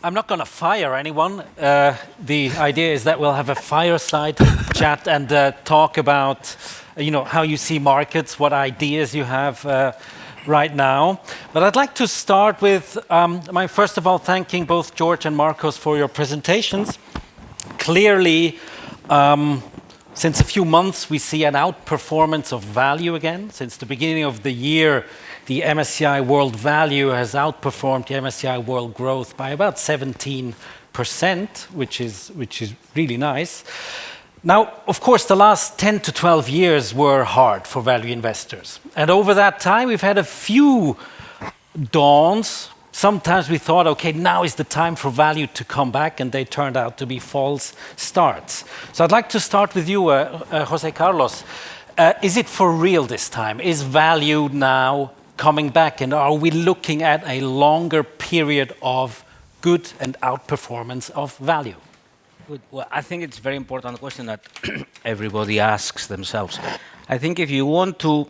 I'm not going to fire anyone. The idea is that we'll have a fireside chat and talk about, how you see markets, what ideas you have right now. But I'd like to start with first of all thanking both Georg and Marcos for your presentations. Clearly, since a few months, we see an outperformance of value again. Since the beginning of the year, the MSCI World Value has outperformed the MSCI World Growth by about 17%, which is really nice. Now, of course, the last 10 to 12 years were hard for value investors. And over that time, we've had a few dawns. Sometimes we thought, okay, now is the time for value to come back, and they turned out to be false starts. So I'd like to start with you, Jose Carlos. Is it for real this time? Is value now coming back, and are we looking at a longer period of good and outperformance of value? Well, I think it's a very important question that everybody asks themselves. I think if you want to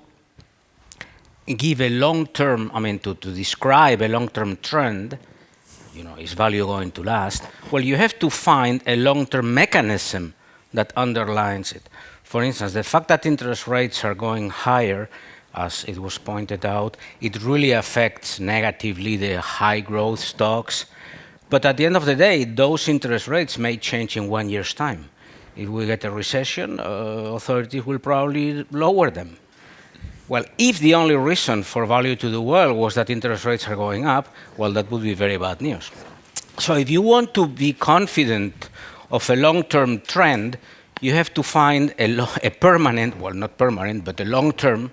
give a long-term, to describe a long-term trend, is value going to last? Well, you have to find a long-term mechanism that underlines it. For instance, the fact that interest rates are going higher, as it was pointed out, it really affects negatively the high growth stocks. But at the end of the day, those interest rates may change in 1 year's time. If we get a recession, authorities will probably lower them. Well, if the only reason for value to do well was that interest rates are going up, well, that would be very bad news. So if you want to be confident of a long-term trend, you have to find a permanent, well, not permanent, but a long-term,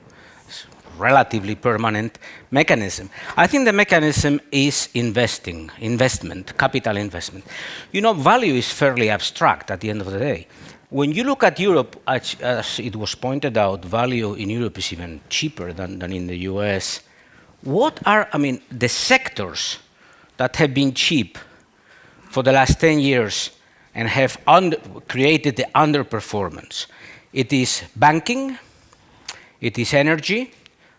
relatively permanent mechanism. I think the mechanism is investment, capital investment. Value is fairly abstract at the end of the day. When you look at Europe, as it was pointed out, value in Europe is even cheaper than in the US. What are, the sectors that have been cheap for the last 10 years and have created the underperformance? It is banking, it is energy,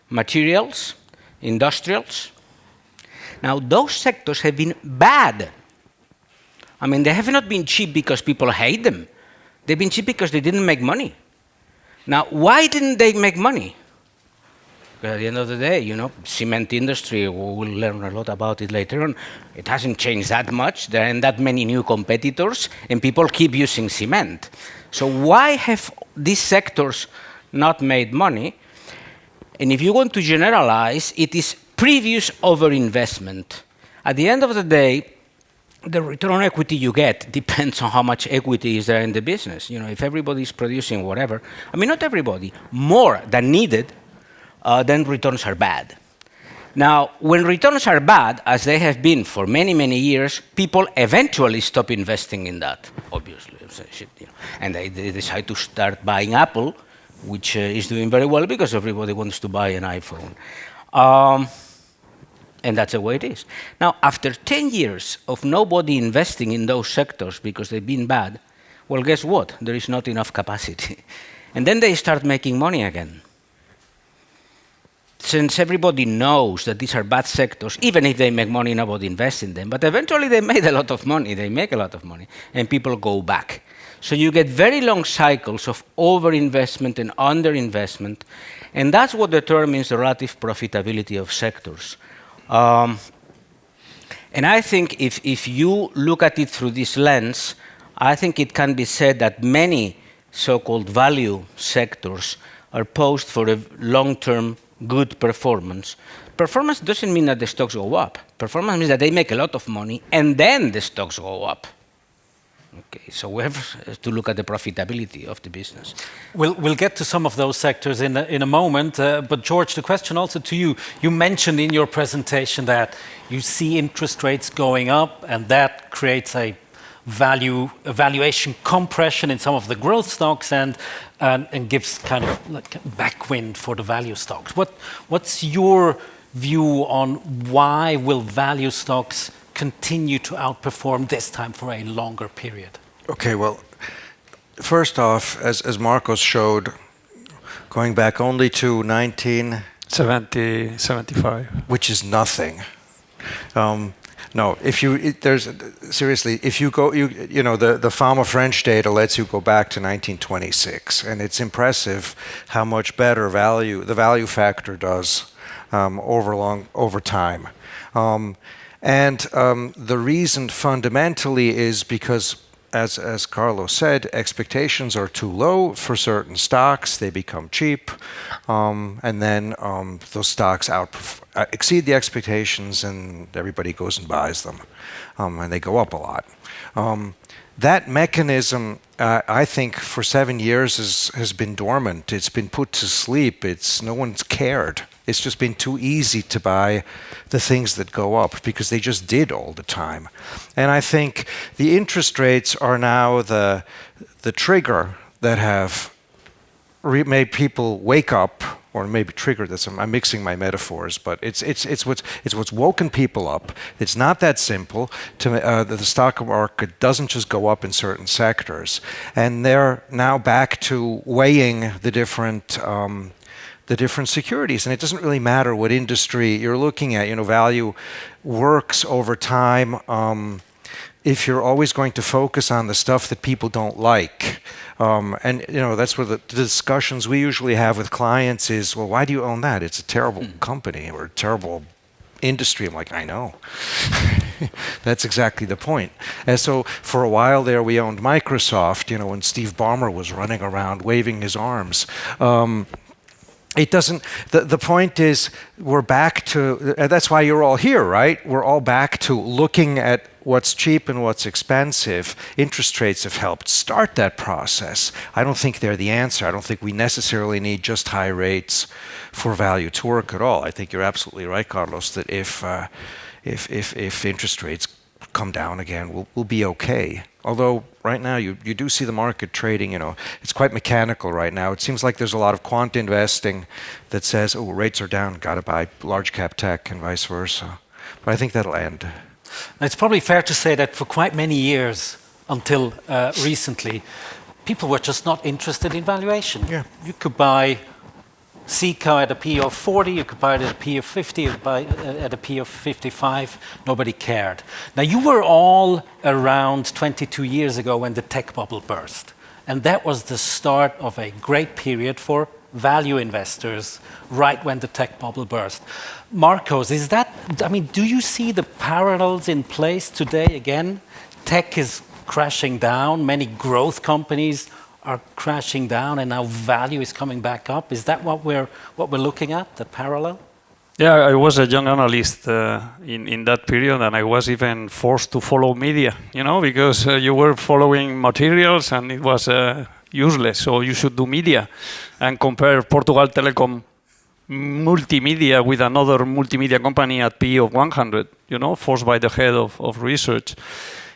materials, industrials. Now, those sectors have been bad. They have not been cheap because people hate them. They've been cheap because they didn't make money. Now, why didn't they make money? Because at the end of the day, cement industry, we'll learn a lot about it later on. It hasn't changed that much. There aren't that many new competitors, and people keep using cement. So why have these sectors not made money? And if you want to generalize, it is previous overinvestment. At the end of the day, the return on equity you get depends on how much equity is there in the business. If everybody is producing whatever, not everybody, more than needed, then returns are bad. Now, when returns are bad, as they have been for many, many years, people eventually stop investing in that, obviously. And they decide to start buying Apple, which is doing very well because everybody wants to buy an iPhone. And that's the way it is. Now, after 10 years of nobody investing in those sectors because they've been bad, well, guess what? There is not enough capacity. And then they start making money again. Since everybody knows that these are bad sectors, even if they make money, nobody invests in them. But eventually they made a lot of money, they make a lot of money, and people go back. So you get very long cycles of overinvestment and underinvestment, and that's what determines the relative profitability of sectors. And I think if you look at it through this lens, I think it can be said that many so-called value sectors are posed for a long-term good performance. Performance doesn't mean that the stocks go up. Performance means that they make a lot of money, and then the stocks go up. Okay, so we have to look at the profitability of the business. We'll get to some of those sectors in a moment, but Georg, the question also to you. You mentioned in your presentation that you see interest rates going up, and that creates a valuation compression in some of the growth stocks and gives kind of like backwind for the value stocks. What's your view on why will value stocks continue to outperform this time for a longer period? Okay, well, first off, as Marcos showed, going back only to 1970, 75, which is nothing. No, seriously, if you go, the FAMA French data lets you go back to 1926, and it's impressive how much better the value factor does over time. The reason fundamentally is because, as Carlos said, expectations are too low for certain stocks. They become cheap, and then those stocks exceed the expectations, and everybody goes and buys them, and they go up a lot. That mechanism, I think, for 7 years has been dormant. It's been put to sleep. No one's cared. It's just been too easy to buy the things that go up because they just did all the time. And I think the interest rates are now the trigger that have made people wake up, or maybe triggered this. I'm mixing my metaphors, but it's what's woken people up. It's not that simple. The stock market doesn't just go up in certain sectors, and they're now back to weighing the different securities, and it doesn't really matter what industry you're looking at. Value works over time. If you're always going to focus on the stuff that people don't like, and that's where the discussions we usually have with clients is, well, why do you own that? It's a terrible company or a terrible industry. I'm like, I know. That's exactly the point. And so for a while there, we owned Microsoft. When Steve Ballmer was running around waving his arms. It doesn't. The point is, we're back to. That's why you're all here, right? We're all back to looking at what's cheap and what's expensive. Interest rates have helped start that process. I don't think they're the answer. I don't think we necessarily need just high rates for value to work at all. I think you're absolutely right, Carlos, that if interest rates come down again, we'll be okay. Although right now you do see the market trading, it's quite mechanical right now. It seems like there's a lot of quant investing that says, oh, rates are down, got to buy large cap tech and vice versa. But I think that'll end. It's probably fair to say that for quite many years, until recently, people were just not interested in valuation. Yeah. You could buy Seco at a P of 40, you could buy it at a P of 50, you could buy it at a P of 55. Nobody cared. Now, you were all around 22 years ago when the tech bubble burst. And that was the start of a great period for value investors, right when the tech bubble burst. Marcos, do you see the parallels in place today again? Tech is crashing down, many growth companies are crashing down, and now value is coming back up. Is that what we're looking at, the parallel? Yeah, I was a young analyst in that period, and I was even forced to follow media, because you were following materials and it was useless. So you should do media and compare Portugal Telecom multimedia with another multimedia company at PE of 100, forced by the head of research.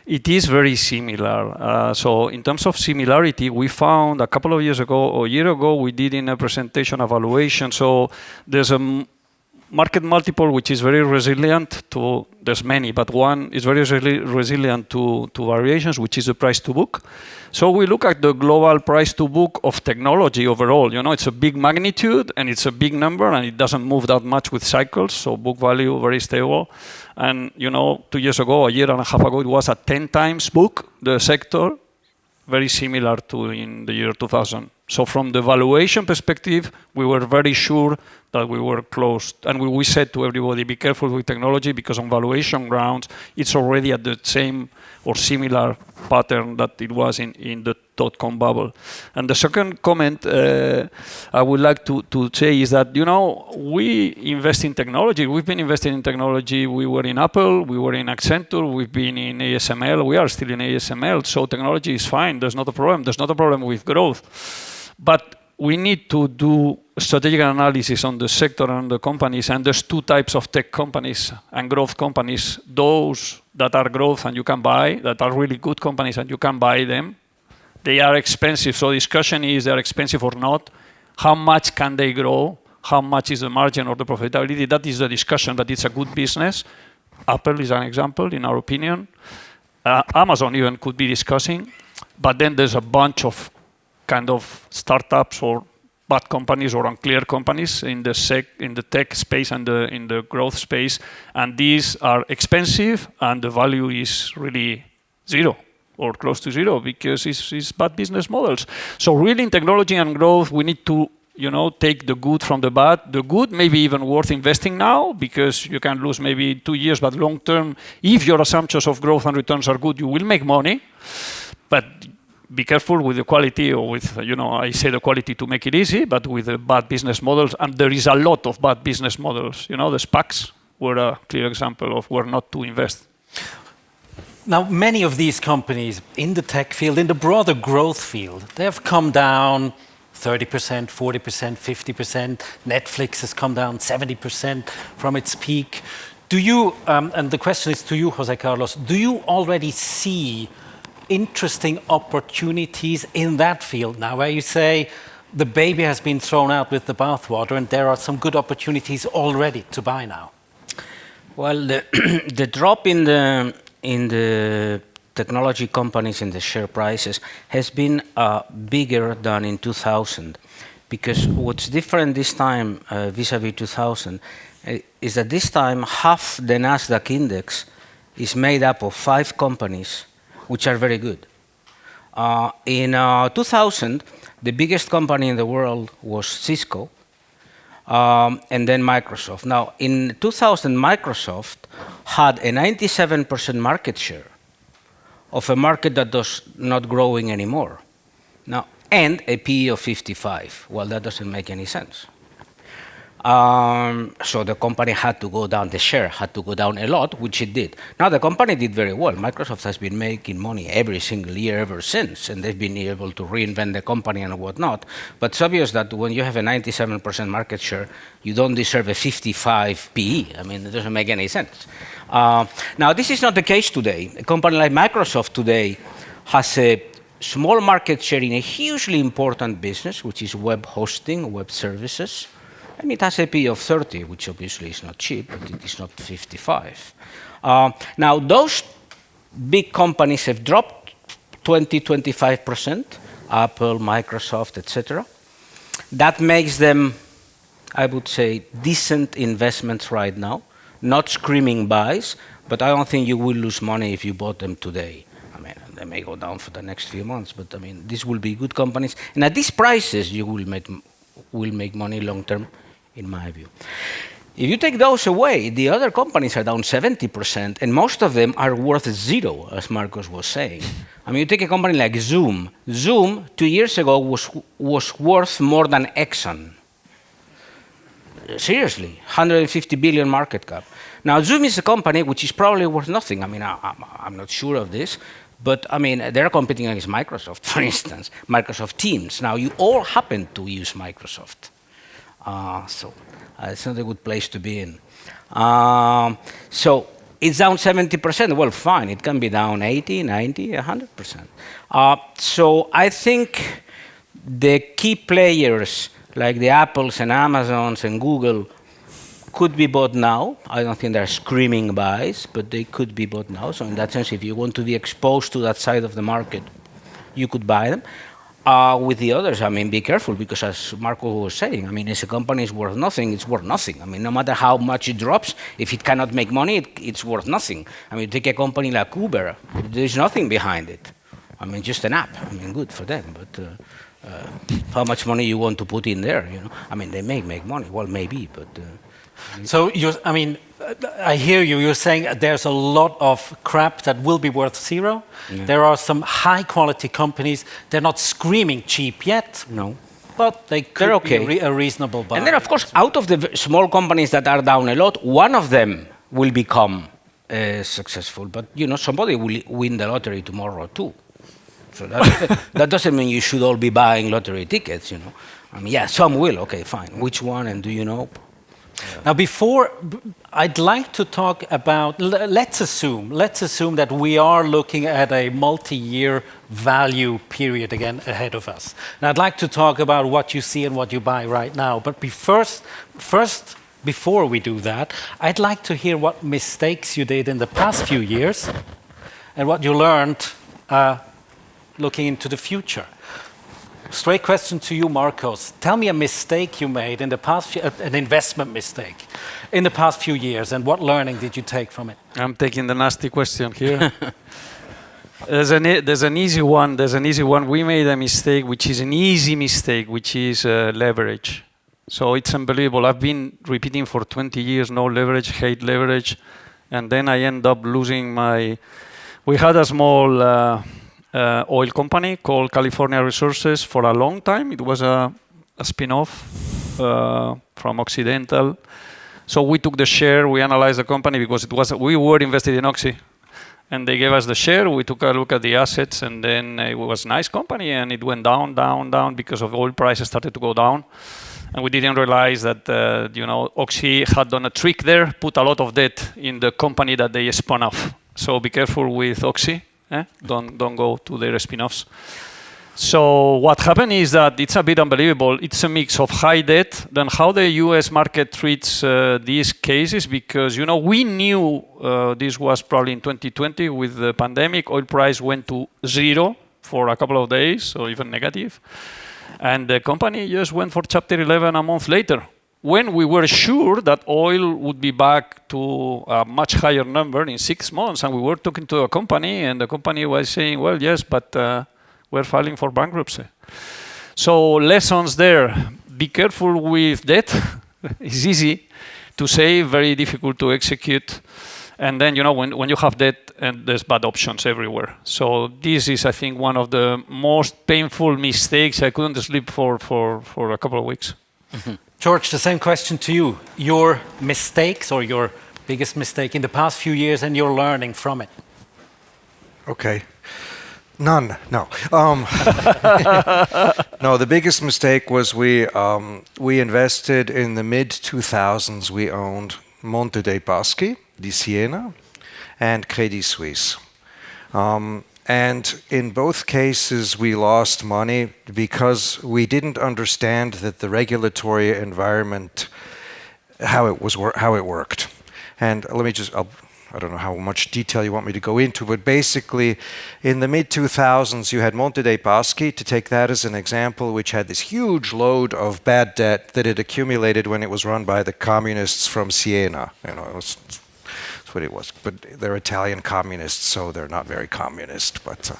It is very similar. So in terms of similarity, we found a couple of years ago, or a year ago, we did in a presentation evaluation. So there's a market multiple which is very resilient to, there's many, but one is very resilient to variations, which is the price to book. So we look at the global price to book of technology overall. It's a big magnitude and it's a big number and it doesn't move that much with cycles. So book value very stable. And 2 years ago, a year and a half ago, it was at 10 times book, the sector, very similar to in the year 2000. So from the valuation perspective, we were very sure that we were close. And we said to everybody, be careful with technology because on valuation grounds, it's already at the same or similar pattern that it was in the dot-com bubble. And the second comment I would like to say is that, we invest in technology. We've been investing in technology. We were in Apple, we were in Accenture, we've been in ASML, we are still in ASML. So technology is fine. There's not a problem. There's not a problem with growth. But we need to do strategic analysis on the sector and the companies, and there's two types of tech companies and growth companies. Those that are growth and you can buy, that are really good companies and you can buy them. They are expensive, so the discussion is they're expensive or not. How much can they grow? How much is the margin or the profitability? That is the discussion, but it's a good business. Apple is an example, in our opinion. Amazon even could be discussing. But then there's a bunch of kind of startups or bad companies or unclear companies in the tech space and in the growth space, and these are expensive, and the value is really zero or close to zero because it's bad business models. So really in technology and growth, we need to take the good from the bad. The good may be even worth investing now because you can lose maybe 2 years, but long term, if your assumptions of growth and returns are good, you will make money. But be careful with the quality, or with, I say the quality to make it easy, but with the bad business models, and there is a lot of bad business models. The SPACs were a clear example of where not to invest. Now, many of these companies in the tech field, in the broader growth field, they have come down 30%, 40%, 50%. Netflix has come down 70% from its peak. Do you, and the question is to you, Jose Carlos, do you already see interesting opportunities in that field now, where you say the baby has been thrown out with the bathwater and there are some good opportunities already to buy now? Well, the drop in the technology companies in the share prices has been bigger than in 2000, because what's different this time vis-a-vis 2000 is that this time half the Nasdaq index is made up of 5 companies which are very good. In 2000, the biggest company in the world was Cisco, and then Microsoft. Now, in 2000, Microsoft had a 97% market share of a market that was not growing anymore. Now, and a PE of 55. Well, that doesn't make any sense. So the company had to go down, the share had to go down a lot, which it did. Now, the company did very well. Microsoft has been making money every single year ever since, and they've been able to reinvent the company and whatnot. But it's obvious that when you have a 97% market share, you don't deserve a 55 PE. I mean, it doesn't make any sense. Now, this is not the case today. A company like Microsoft today has a small market share in a hugely important business, which is web hosting, web services. And it has a PE of 30, which obviously is not cheap, but it is not 55. Now, those big companies have dropped 20-25%, Apple, Microsoft, etc. That makes them, I would say, decent investments right now, not screaming buys, but I don't think you will lose money if you bought them today. I mean, they may go down for the next few months, but I mean, these will be good companies. And at these prices, you will make money long term, in my view. If you take those away, the other companies are down 70%, and most of them are worth zero, as Marcos was saying. I mean, you take a company like Zoom. Zoom, 2 years ago, was worth more than Exxon. Seriously, 150 billion market cap. Now, Zoom is a company which is probably worth nothing. I mean, I'm not sure of this, but I mean, they're competing against Microsoft, for instance, Microsoft Teams. Now, you all happen to use Microsoft. So it's not a good place to be in. So it's down 70%. Well, fine. It can be down 80, 90, 100%. So I think the key players like the Apples and Amazons and Google could be bought now. I don't think they're screaming buys, but they could be bought now. So in that sense, if you want to be exposed to that side of the market, you could buy them. With the others, I mean, be careful, because as Marco was saying, I mean, if a company is worth nothing, it's worth nothing. I mean, no matter how much it drops, if it cannot make money, it's worth nothing. I mean, take a company like Uber, there's nothing behind it. I mean, just an app. I mean, good for them, but how much money you want to put in there, you know? I mean, they may make money. Well, maybe, but... So, I mean, I hear you. You're saying there's a lot of crap that will be worth zero. Yeah. There are some high-quality companies. They're not screaming cheap yet. No. But they could be a reasonable buy. And then, of course, out of the small companies that are down a lot, one of them will become successful. But, you know, somebody will win the lottery tomorrow, too. So that doesn't mean you should all be buying lottery tickets, you know. I mean, yeah, some will. Okay, fine. Which one, and do you know? Now, I'd like to talk about, let's assume that we are looking at a multi-year value period again ahead of us. And I'd like to talk about what you see and what you buy right now. But first, before we do that, I'd like to hear what mistakes you did in the past few years and what you learned looking into the future. straight question to you, Marcos. Tell me a mistake you made in the past, an investment mistake in the past few years, and what learning did you take from it? I'm taking the nasty question here. There's an easy one. There's an easy one. We made a mistake, which is an easy mistake, which is leverage. So it's unbelievable. I've been repeating for 20 years, no leverage, hate leverage. And then I end up losing my... We had a small oil company called California Resources for a long time. It was a spin-off from Occidental. So we took the share, we analyzed the company because we were invested in Oxy. And they gave us the share, we took a look at the assets, and then it was a nice company, and it went down, down, down because of oil prices started to go down. And we didn't realize that, Oxy had done a trick there, put a lot of debt in the company that they spun off. So be careful with Oxy, don't go to their spin-offs. So what happened is that it's a bit unbelievable. It's a mix of high debt, then how the US market treats these cases, because we knew this was probably in 2020 with the pandemic. Oil price went to 0 for a couple of days, or even negative. And the company just went for Chapter 11 a month later, when we were sure that oil would be back to a much higher number in 6 months. And we were talking to a company, and the company was saying, well, yes, but we're filing for bankruptcy. So lessons there, be careful with debt. It's easy to say, very difficult to execute. And then, when you have debt, and there's bad options everywhere. So this is, I think, one of the most painful mistakes. I couldn't sleep for a couple of weeks. Mm-hmm. George, the same question to you. Your mistakes, or your biggest mistake in the past few years, and your learning from it. Okay. None. No. No, the biggest mistake was we invested in the mid-2000s. We owned Monte dei Paschi di Siena and Credit Suisse. And in both cases, we lost money because we didn't understand that the regulatory environment, how it worked. And let me just... I don't know how much detail you want me to go into, but basically in the mid-2000s you had Monte dei Paschi, to take that as an example, which had this huge load of bad debt that had accumulated when it was run by the communists from Siena. That's what it was. But they're Italian communists, so they're not very communist. But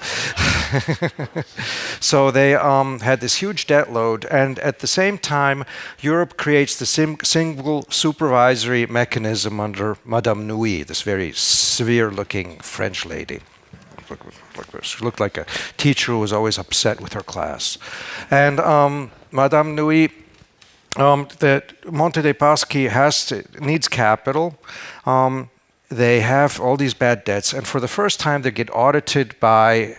so they had this huge debt load, and at the same time, Europe creates the single supervisory mechanism under Madame Nouy, this very severe-looking French lady. She looked like a teacher who was always upset with her class. And Madame Nouy, that Monte dei Paschi needs capital. They have all these bad debts, and for the first time they get audited by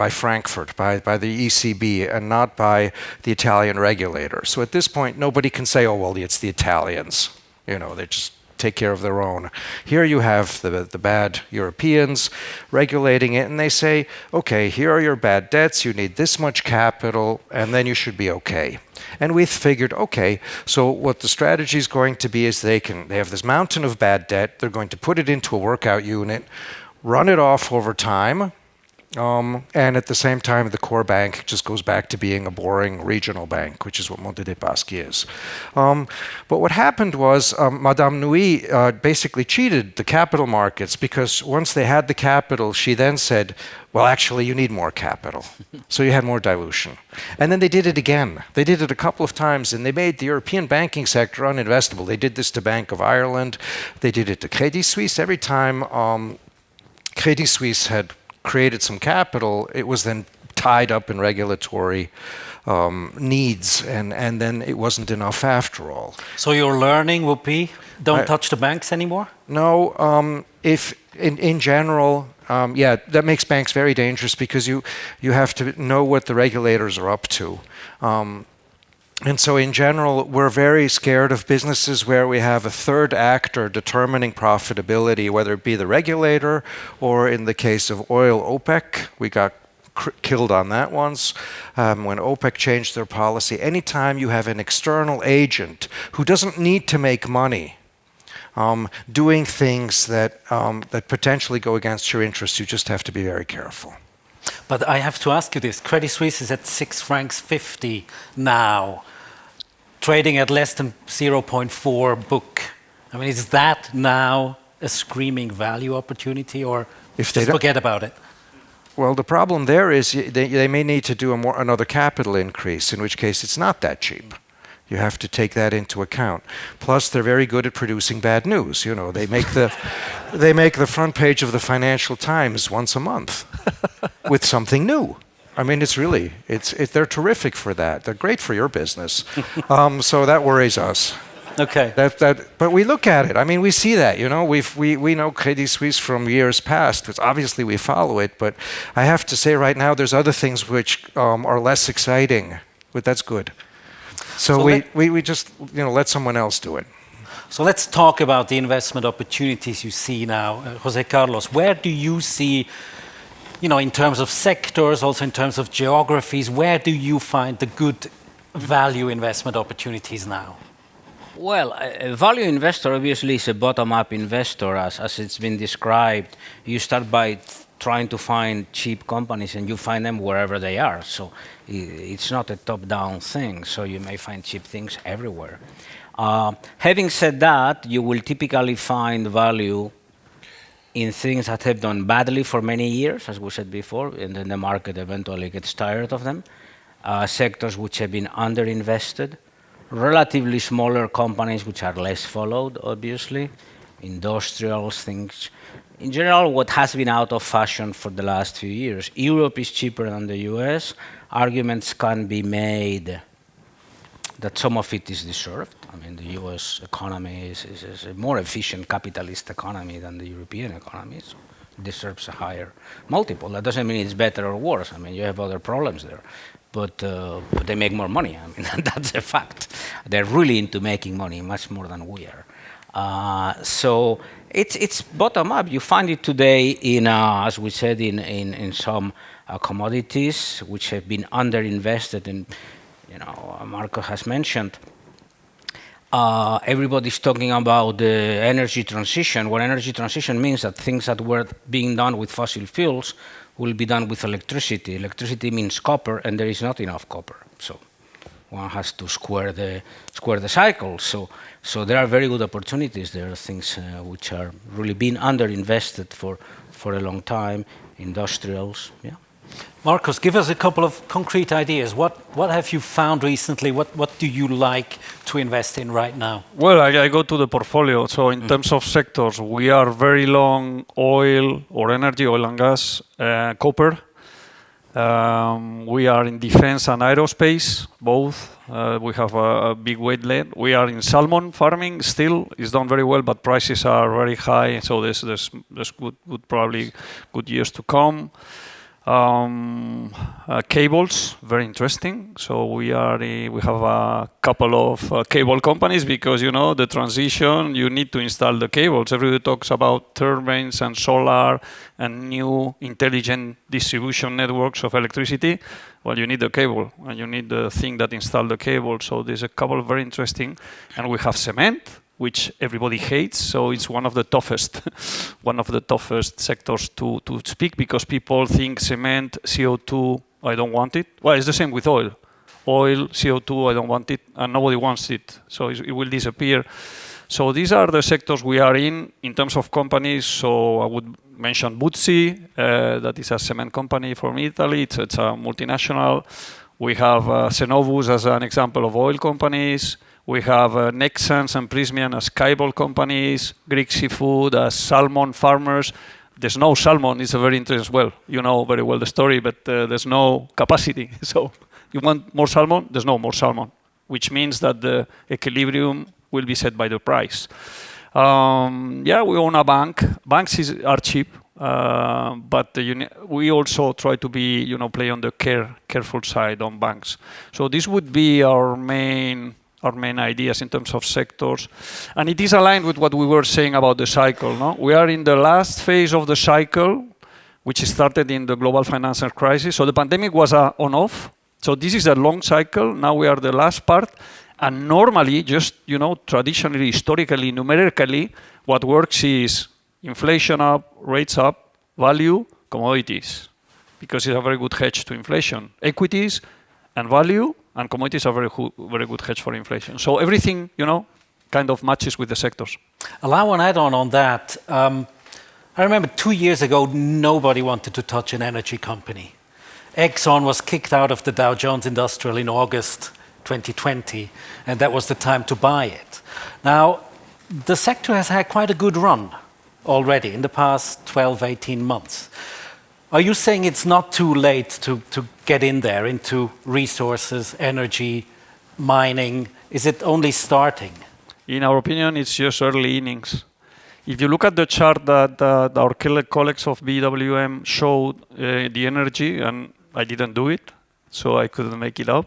Frankfurt, by the ECB, and not by the Italian regulator. So at this point, nobody can say, "Oh, well, it's the Italians." They just take care of their own. Here you have the bad Europeans regulating it, and they say, "Okay, here are your bad debts. You need this much capital, and then you should be okay." And we figured, okay, so what the strategy is going to be is they have this mountain of bad debt. They're going to put it into a workout unit, run it off over time, and at the same time, the core bank just goes back to being a boring regional bank, which is what Monte dei Paschi is. But what happened was Madame Nouy basically cheated the capital markets, because once they had the capital, she then said, well, actually, you need more capital. So you had more dilution. And then they did it again. They did it a couple of times, and they made the European banking sector uninvestable. They did this to Bank of Ireland. They did it to Credit Suisse. Every time Credit Suisse had created some capital, it was then tied up in regulatory needs, and then it wasn't enough after all. So your learning would be, don't touch the banks anymore? No, if in general, that makes banks very dangerous, because you have to know what the regulators are up to. And so in general, we're very scared of businesses where we have a third actor determining profitability, whether it be the regulator or, in the case of oil, OPEC. We got killed on that once when OPEC changed their policy. Anytime you have an external agent who doesn't need to make money, doing things that potentially go against your interests, you just have to be very careful. But I have to ask you this. Credit Suisse is at 6 francs 50 now, trading at less than 0.4 book. I mean, is that now a screaming value opportunity, or If they just don't- forget about it? Well, the problem there is they may need to do another capital increase, in which case it's not that cheap. You have to take that into account. Plus, they're very good at producing bad news. You know, they make the front page of the Financial Times once a month with something new. I mean, they're terrific for that. They're great for your business. So that worries us. Okay. But we look at it. I mean, we see that. You know, we know Credit Suisse from years past. Which obviously, we follow it. But I have to say, right now, there's other things which are less exciting. But that's good. So we just let someone else do it. So let's talk about the investment opportunities you see now, Jose Carlos. Where do you see, in terms of sectors, also in terms of geographies, where do you find the good value investment opportunities now? Well, a value investor obviously is a bottom-up investor, as it's been described. You start by trying to find cheap companies, and you find them wherever they are. So it's not a top-down thing. So you may find cheap things everywhere. Having said that, you will typically find value in things that have done badly for many years, as we said before, and then the market eventually gets tired of them. Sectors which have been underinvested. Relatively smaller companies which are less followed, obviously. Industrials, things. In general, what has been out of fashion for the last few years. Europe is cheaper than the US. Arguments can be made that some of it is deserved. I mean, the US economy is a more efficient capitalist economy than the European economy, so it deserves a higher multiple. That doesn't mean it's better or worse. I mean, you have other problems there. But they make more money. I mean, that's a fact. They're really into making money, much more than we are. So it's bottom up. You find it today in, as we said, in some commodities which have been underinvested. And Marco has mentioned. Everybody's talking about the energy transition. Well, energy transition means that things that were being done with fossil fuels will be done with electricity. Electricity means copper, and there is not enough copper. So one has to square the cycle. So there are very good opportunities. There are things which are really being underinvested for a long time. Industrials, yeah. Marcos, give us a couple of concrete ideas. What have you found recently? What do you like to invest in right now? Well, I go to the portfolio. So in terms of sectors, we are very long oil or energy, oil and gas, copper. We are in defense and aerospace, both. We have a big weight led. We are in salmon farming still. It's done very well, but prices are very high. So there's probably good years to come. Cables, very interesting. So we have a couple of cable companies because the transition, you need to install the cables. Everybody talks about turbines and solar and new intelligent distribution networks of electricity. Well, you need the cable and you need the thing that install the cable. So there's a couple very interesting, and we have cement, which everybody hates, so it's one of the toughest sectors to speak because people think cement, CO2, I don't want it. Well, it's the same with oil. Oil, CO2, I don't want it, and nobody wants it, so it will disappear. So these are the sectors we are in terms of companies. So I would mention Buzzi, that is a cement company from Italy. It's a multinational. We have Cenovus as an example of oil companies. We have Nexans and Prysmian as cable companies, Greek seafood as salmon farmers. There's no salmon, it's a very interesting, well, you know very well the story, but there's no capacity. So you want more salmon, there's no more salmon, which means that the equilibrium will be set by the price. Yeah, we own a bank. Banks are cheap, but we also try to be, play on the careful side on banks. So this would be our main ideas in terms of sectors. And it is aligned with what we were saying about the cycle. No? We are in the last phase of the cycle, which started in the global financial crisis. So the pandemic was on-off. So this is a long cycle. Now we are the last part. And normally, just, traditionally, historically, numerically, what works is inflation up, rates up, value, commodities. because it's a very good hedge to inflation. Equities and value and commodities are very good hedge for inflation. So everything, kind of matches with the sectors. Allow an add-on on that. I remember 2 years ago, nobody wanted to touch an energy company. Exxon was kicked out of the Dow Jones Industrial in August 2020, and that was the time to buy it. Now, the sector has had quite a good run already in the past 12, 18 months. Are you saying it's not too late to get in there into resources, energy, mining? Is it only starting? In our opinion, it's just early innings. If you look at the chart that our colleagues of BWM showed, the energy, and I didn't do it, so I couldn't make it up.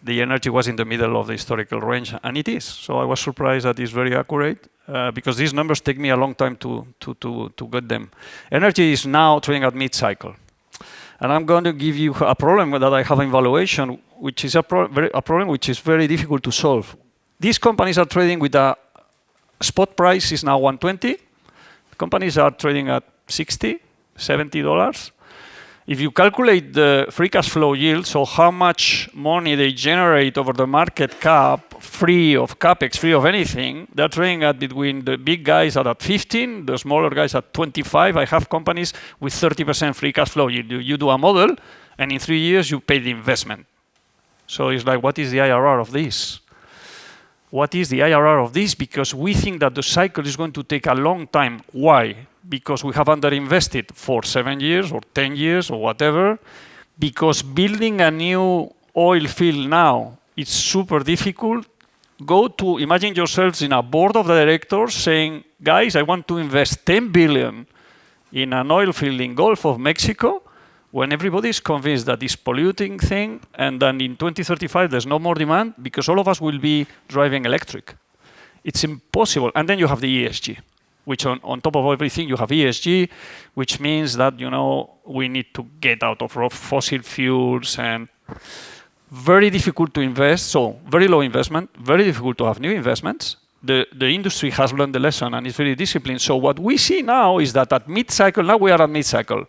The energy was in the middle of the historical range, and it is. So I was surprised that it's very accurate, because these numbers take me a long time to get them. Energy is now trading at mid-cycle. And I'm going to give you a problem that I have in valuation, which is a problem which is very difficult to solve. These companies are trading with a spot price is now 120. Companies are trading at $60, $70. If you calculate the free cash flow yield, so how much money they generate over the market cap, free of capex, free of anything, they're trading at between the big guys are at 15, the smaller guys at 25. I have companies with 30% free cash flow yield. You do a model, and in 3 years you pay the investment. So it's like, what is the IRR of this? What is the IRR of this? Because we think that the cycle is going to take a long time. Why? Because we have underinvested for 7 years or 10 years or whatever. Because building a new oil field now, it's super difficult. Imagine yourselves in a board of directors saying, guys, I want to invest 10 billion in an oil field in Gulf of Mexico, when everybody is convinced that it's polluting thing, and then in 2035 there's no more demand because all of us will be driving electric. It's impossible. And then you have the ESG, which on top of everything you have ESG, which means that we need to get out of fossil fuels, and very difficult to invest. So very low investment, very difficult to have new investments. The industry has learned the lesson and is very disciplined. So what we see now is that at mid-cycle, now we are at mid-cycle.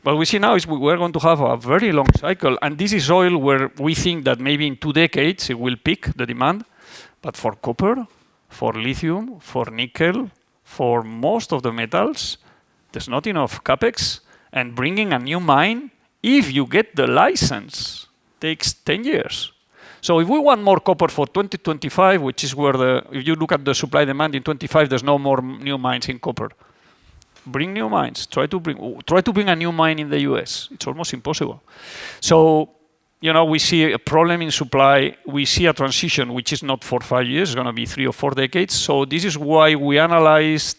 What we see now is we're going to have a very long cycle, and this is oil where we think that maybe in 2 decades it will peak the demand. But for copper, for lithium, for nickel, for most of the metals, there's not enough capex, and bringing a new mine, if you get the license, takes 10 years. So if we want more copper for 2025, which is where if you look at the supply demand in 25, there's no more new mines in copper. Bring new mines. Try to bring a new mine in the US. It's almost impossible. So, we see a problem in supply. We see a transition which is not for 5 years. It's going to be 3 or 4 decades. So this is why we analyzed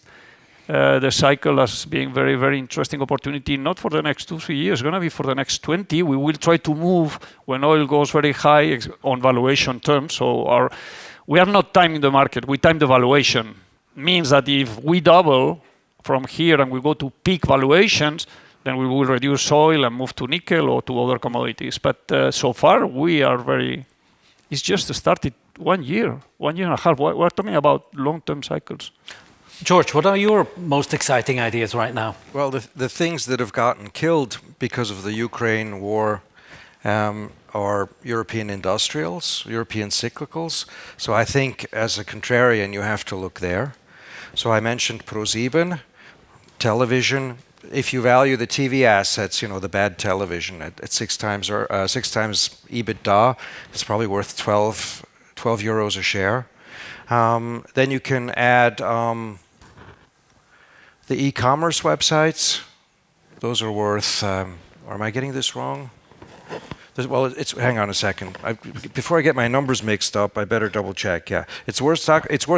the cycle as being very, very interesting opportunity, not for the next 2-3 years. It's going to be for the next 20. We will try to move when oil goes very high on valuation terms. So we are not timing the market. We time the valuation. Means that if we double from here and we go to peak valuations, then we will reduce oil and move to nickel or to other commodities. But so far, it's just started 1 year and a half. We're talking about long-term cycles. George, what are your most exciting ideas right now? Well, the things that have gotten killed because of the Ukraine war are European industrials, European cyclicals. So I think as a contrarian, you have to look there. So I mentioned ProSieben, television. If you value the TV assets, the bad television at 6 times EBITDA, it's probably worth 12 euros a share. Then you can add the e-commerce websites. Those are worth. Or am I getting this wrong? Well, hang on a second. Before I get my numbers mixed up, I better double check. Yeah, it's worth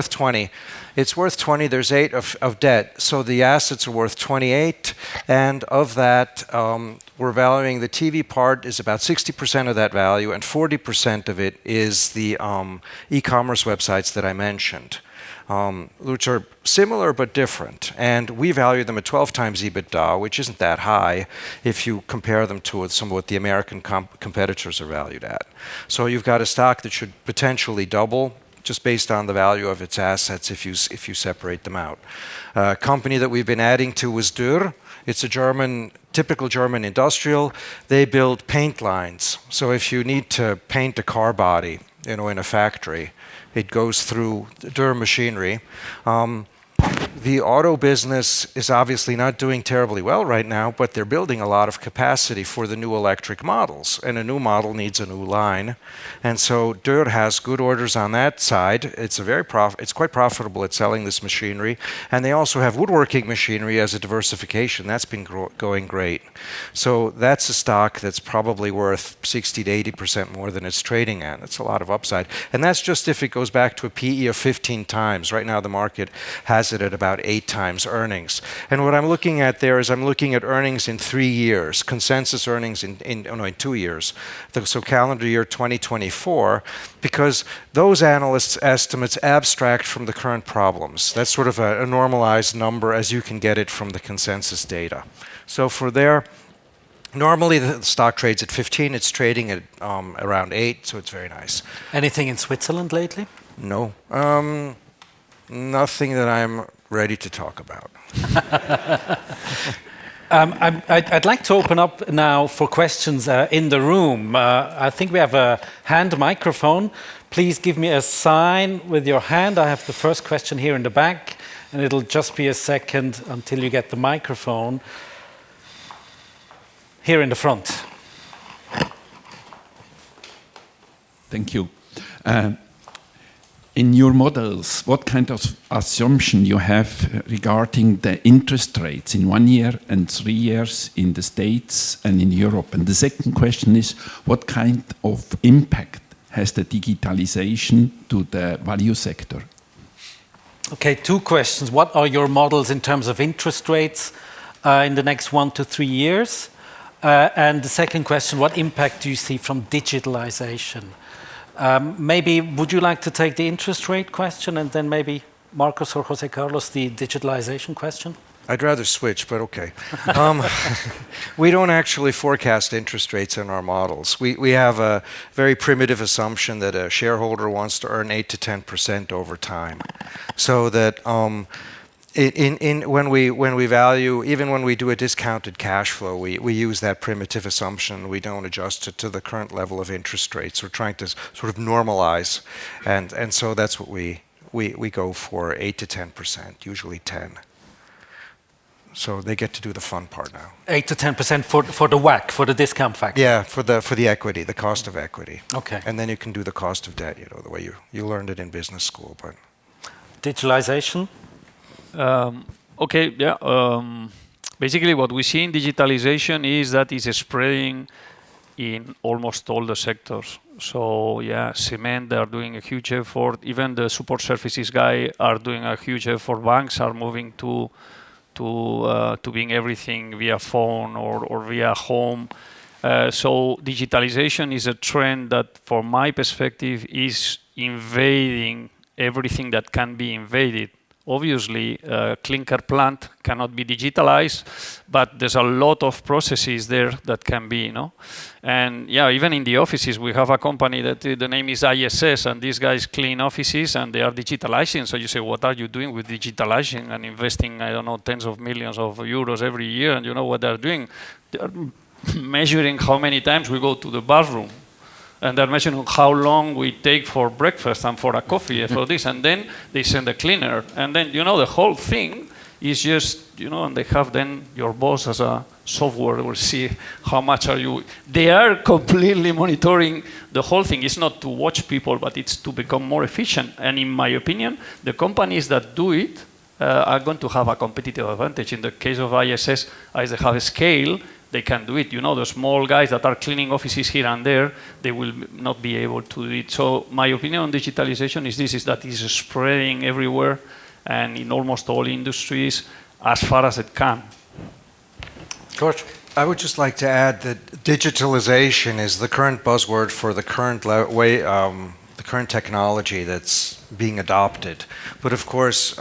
20. It's worth 20. There's 8 of debt, so the assets are worth 28. And of that, we're valuing the TV part is about 60% of that value, and 40% of it is the e-commerce websites that I mentioned, which are similar but different. And we value them at 12 times EBITDA, which isn't that high if you compare them to some of what the American competitors are valued at. So you've got a stock that should potentially double just based on the value of its assets if you separate them out. A company that we've been adding to was Dürr. It's a typical German industrial. They build paint lines. So if you need to paint a car body, in a factory, it goes through Dürr machinery. The auto business is obviously not doing terribly well right now, but they're building a lot of capacity for the new electric models, and a new model needs a new line. And so Dürr has good orders on that side. It's quite profitable at selling this machinery, and they also have woodworking machinery as a diversification. That's been going great. So that's a stock that's probably worth 60 to 80% more than it's trading at. That's a lot of upside, and that's just if it goes back to a PE of 15 times. Right now the market has it at about 8 times earnings. And what I'm looking at there is I'm looking at earnings in 3 years, consensus earnings in 2 years. So calendar year 2024, because those analysts' estimates abstract from the current problems. That's sort of a normalized number as you can get it from the consensus data. So for there, normally the stock trades at 15, it's trading at around 8, so it's very nice. Anything in Switzerland lately? No. Nothing that I'm ready to talk about. I'd like to open up now for questions in the room. I think we have a hand microphone. Please give me a sign with your hand. I have the first question here in the back, and it'll just be a second until you get the microphone. Here in the front. Thank you. In your models, what kind of assumption you have regarding the interest rates in 1 year and 3 years in the States and in Europe? And the second question is, what kind of impact has the digitalization to the value sector? Okay, 2 questions. What are your models in terms of interest rates in the next 1 to 3 years? And the second question, what impact do you see from digitalization? Maybe would you like to take the interest rate question, and then maybe Marcos or Jose Carlos the digitalization question? I'd rather switch, but okay. We don't actually forecast interest rates in our models. We have a very primitive assumption that a shareholder wants to earn 8 to 10% over time. So that when we value, even when we do a discounted cash flow, we use that primitive assumption. We don't adjust it to the current level of interest rates. We're trying to sort of normalize, and so that's what we go for, 8 to 10%, usually 10. So they get to do the fun part now. 8 to 10% for the WACC, for the discount factor. Yeah, for the equity, the cost of equity. Okay. And then you can do the cost of debt, the way you learned it in business school. But digitalization. Okay, yeah. Basically, what we see in digitalization is that it's spreading in almost all the sectors. So, yeah, cement, they are doing a huge effort. Even the support services guy are doing a huge effort. Banks are moving to being everything via phone or via home. So digitalization is a trend that, from my perspective, is invading everything that can be invaded. Obviously, a clinker plant cannot be digitalized, but there's a lot of processes there that can be, And yeah, even in the offices, we have a company that the name is ISS, and these guys clean offices and they are digitalizing. So you say, what are you doing with digitalizing and investing, I don't know, tens of millions of euros every year? And you know what they're doing? They're measuring how many times we go to the bathroom. And they're measuring how long we take for breakfast and for a coffee and for this. And then they send a cleaner. And then, the whole thing is just, and they have then your boss as a software will see how much are you. They are completely monitoring the whole thing. It's not to watch people, but it's to become more efficient. And in my opinion, the companies that do it are going to have a competitive advantage. In the case of ISS, as they have a scale, they can do it. The small guys that are cleaning offices here and there, they will not be able to do it. So my opinion on digitalization is that it's spreading everywhere and in almost all industries as far as it can. George? I would just like to add that digitalization is the current buzzword for the current the current technology that's being adopted. But of course,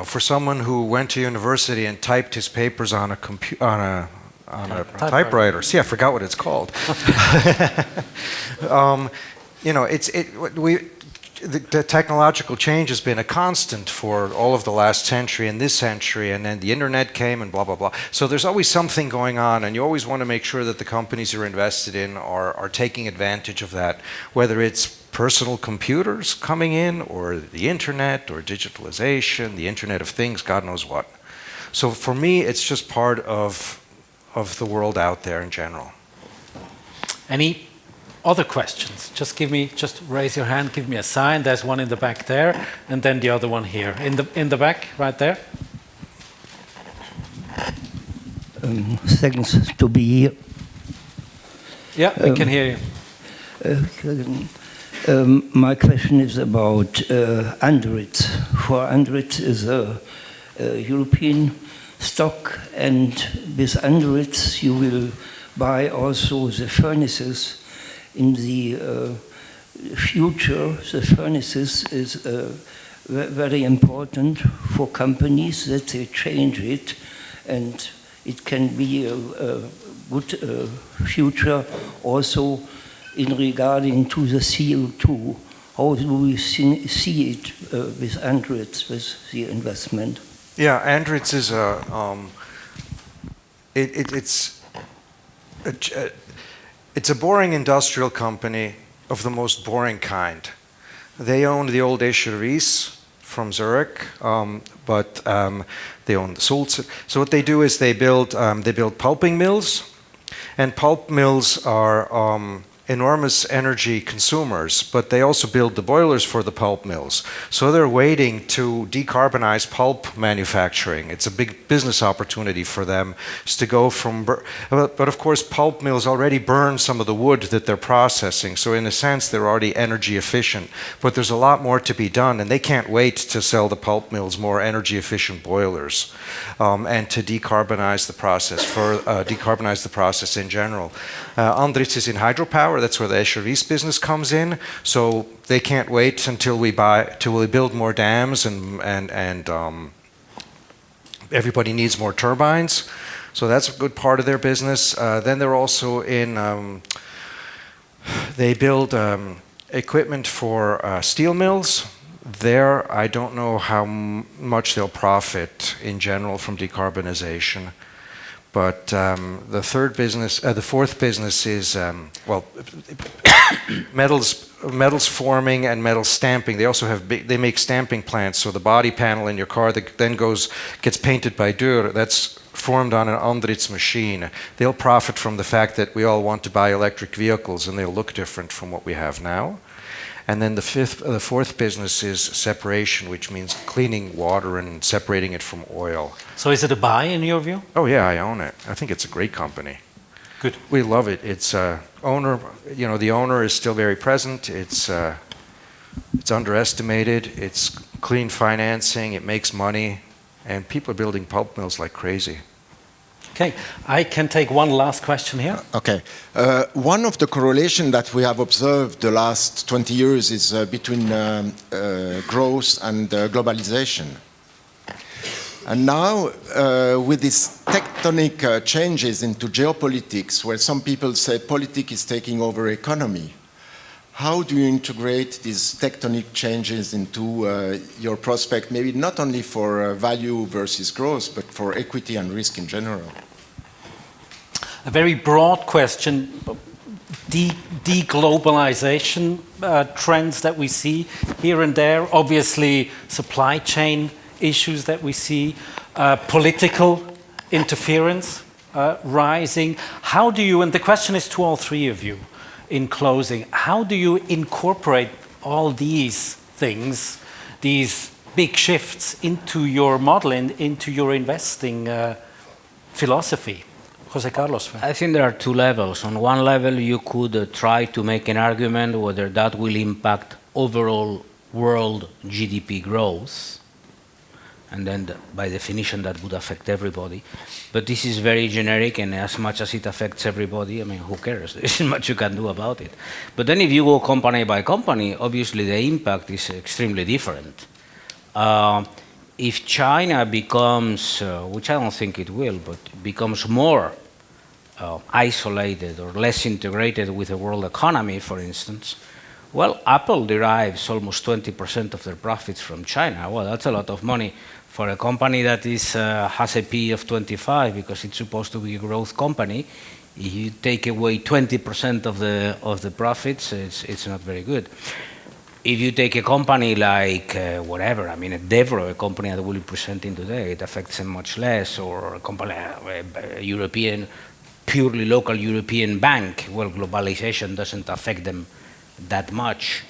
for someone who went to university and typed his papers on a typewriter. See, I forgot what it's called. the technological change has been a constant for all of the last century and this century, and then the internet came and blah, blah, blah. So there's always something going on, and you always want to make sure that the companies you're invested in are taking advantage of that, whether it's personal computers coming in, or the internet, or digitalization, the Internet of Things, God knows what. So for me, it's just part of the world out there in general. Any other questions? Just raise your hand, give me a sign. There's one in the back there, and then the other one here. In the back, right there. Thanks to be here. Yeah, we can hear you. My question is about Andritz. For Andritz is a European stock, and with Andritz you will buy also the furnaces. In the future, the furnaces is very important for companies that they change it, and it can be a good future also in regarding to the CO2. How do we see it with Andritz, with the investment? Yeah, Andritz is it's a boring industrial company of the most boring kind. They own the old Wyss from Zurich, but they own the Sulzer. So what they do is they build pulping mills, and pulp mills are enormous energy consumers, but they also build the boilers for the pulp mills. So they're waiting to decarbonize pulp manufacturing. It's a big business opportunity for them to go from, but of course pulp mills already burn some of the wood that they're processing. So in a sense, they're already energy efficient, but there's a lot more to be done, and they can't wait to sell the pulp mills more energy efficient boilers and to decarbonize the process in general. Andritz is in hydropower. That's where the Wyss business comes in. So they can't wait until we build more dams, and everybody needs more turbines. So that's a good part of their business. Then they're also in. They build equipment for steel mills. There, I don't know how much they'll profit in general from decarbonization. But the fourth business is metals forming and metal stamping. They also they make stamping plants. So the body panel in your car that then gets painted by Dürr, that's formed on an Andritz machine. They'll profit from the fact that we all want to buy electric vehicles, and they'll look different from what we have now. And then the fourth business is separation, which means cleaning water and separating it from oil. So is it a buy in your view? Oh yeah, I own it. I think it's a great company. Good. We love it. It's owner. The owner is still very present. It's underestimated. It's clean financing. It makes money, and people are building pulp mills like crazy. Okay, I can take one last question here. Okay. One of the correlation that we have observed the last 20 years is between growth and globalization. And now, with these tectonic changes into geopolitics, where some people say politics is taking over economy, how do you integrate these tectonic changes into your prospect, maybe not only for value versus growth, but for equity and risk in general? A very broad question. Deglobalization trends that we see here and there, obviously supply chain issues that we see, political interference rising. How do you, and the question is to all three of you in closing, how do you incorporate all these things, these big shifts into your model and into your investing philosophy? Jose Carlos. I think there are two levels. On one level, you could try to make an argument whether that will impact overall world GDP growth. And then, by definition, that would affect everybody. But this is very generic, and as much as it affects everybody, I mean, who cares? There isn't much you can do about it. But then if you go company by company, obviously the impact is extremely different. If China becomes, which I don't think it will, but becomes more isolated or less integrated with the world economy, for instance, Well, Apple derives almost 20% of their profits from China. Well, that's a lot of money for a company that has a P of 25 because it's supposed to be a growth company. If you take away 20% of the profits, it's not very good. If you take a company like whatever, I mean, a Devro, a company that we'll be presenting today, it affects them much less, or a company, a European, purely local European bank, well, globalization doesn't affect them that much.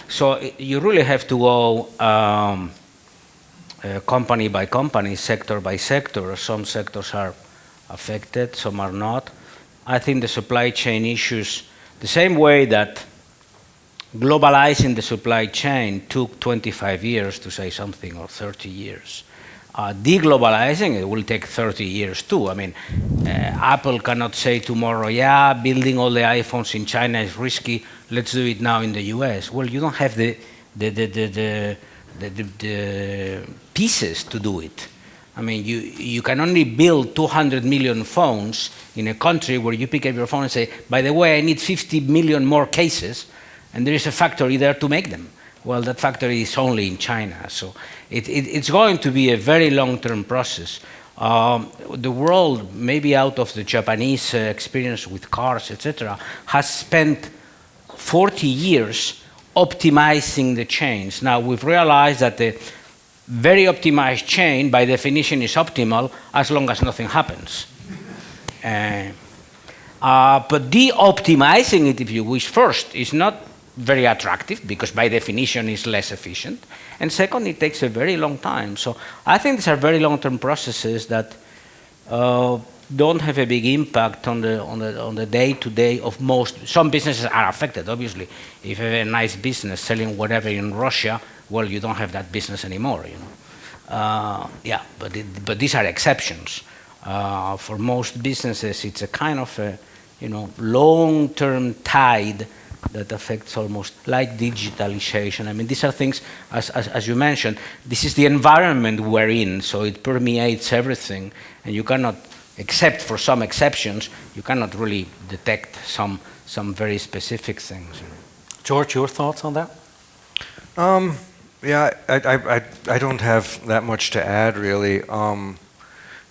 So you really have to go company by company, sector by sector. Some sectors are affected, some are not. I think the supply chain issues, the same way that globalizing the supply chain took 25 years to say something, or 30 years. Deglobalizing it will take 30 years too. I mean, Apple cannot say tomorrow, yeah, building all the iPhones in China is risky, let's do it now in the US. Well, you don't have the pieces to do it. I mean, you can only build 200 million phones in a country where you pick up your phone and say, by the way, I need 50 million more cases, and there is a factory there to make them. Well, that factory is only in China. So it's going to be a very long-term process. The world, maybe out of the Japanese experience with cars, etc., has spent 40 years optimizing the chains. Now, we've realized that the very optimized chain, by definition, is optimal as long as nothing happens. But de-optimizing it, if you wish, first, is not very attractive because by definition it's less efficient. And second, it takes a very long time. So I think these are very long-term processes that don't have a big impact on the day-to-day of most. Some businesses are affected, obviously. If you have a nice business selling whatever in Russia, well, you don't have that business anymore, you know. Yeah, but these are exceptions. For most businesses, it's a kind of a, you know, long-term tide that affects almost like digitalization. I mean, these are things, as you mentioned, this is the environment we're in, so it permeates everything, and you cannot, except for some exceptions, you cannot really detect some very specific things. George, your thoughts on that? Yeah, I don't have that much to add, really.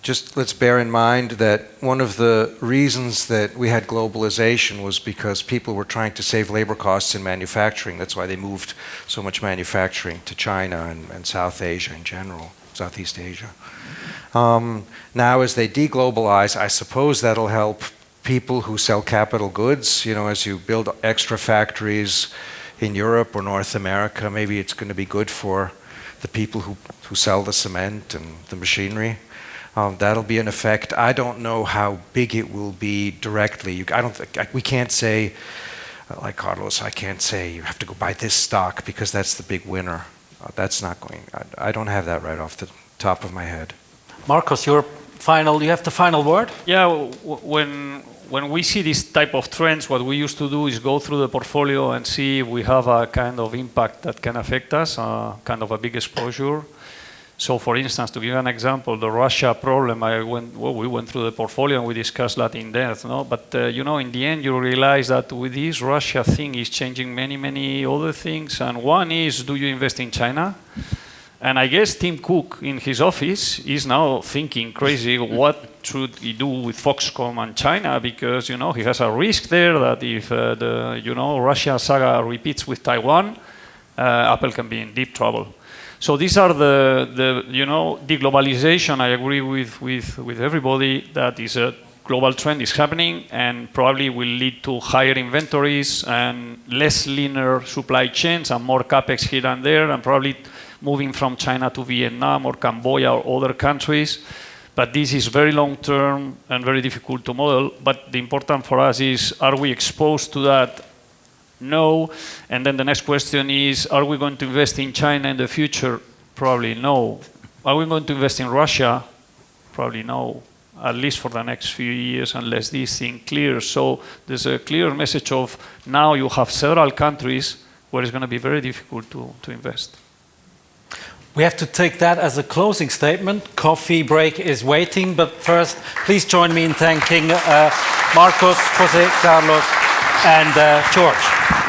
Just let's bear in mind that one of the reasons that we had globalization was because people were trying to save labor costs in manufacturing. That's why they moved so much manufacturing to China and South Asia in general, Southeast Asia. Now, as they deglobalize, I suppose that'll help people who sell capital goods. You know, as you build extra factories in Europe or North America, maybe it's going to be good for the people who sell the cement and the machinery. That'll be an effect. I don't know how big it will be directly. We can't say, like Carlos, I can't say you have to go buy this stock because that's the big winner. That's not going. I don't have that right off the top of my head. Marcos, you have the final word? Yeah, when we see this type of trends, what we used to do is go through the portfolio and see if we have a kind of impact that can affect us, kind of a big exposure. So, for instance, to give an example, the Russia problem, we went through the portfolio and we discussed that in depth, no? But, you know, in the end, you realize that with this Russia thing is changing many, many other things. And one is, do you invest in China? And I guess Tim Cook in his office is now thinking crazy, what should he do with Foxconn and China? Because, you know, he has a risk there that if Russia saga repeats with Taiwan, Apple can be in deep trouble. So these are the deglobalization. I agree with everybody that is a global trend is happening and probably will lead to higher inventories and less linear supply chains and more capex here and there, and probably moving from China to Vietnam or Cambodia or other countries. But this is very long term and very difficult to model. But the important for us is, are we exposed to that? No. And then the next question is, are we going to invest in China in the future? Probably no. Are we going to invest in Russia? Probably no, at least for the next few years, unless this thing clears. So there's a clear message of now you have several countries where it's going to be very difficult to invest. We have to take that as a closing statement. Coffee break is waiting, but first, please join me in thanking Marcos, Jose, Carlos, and George.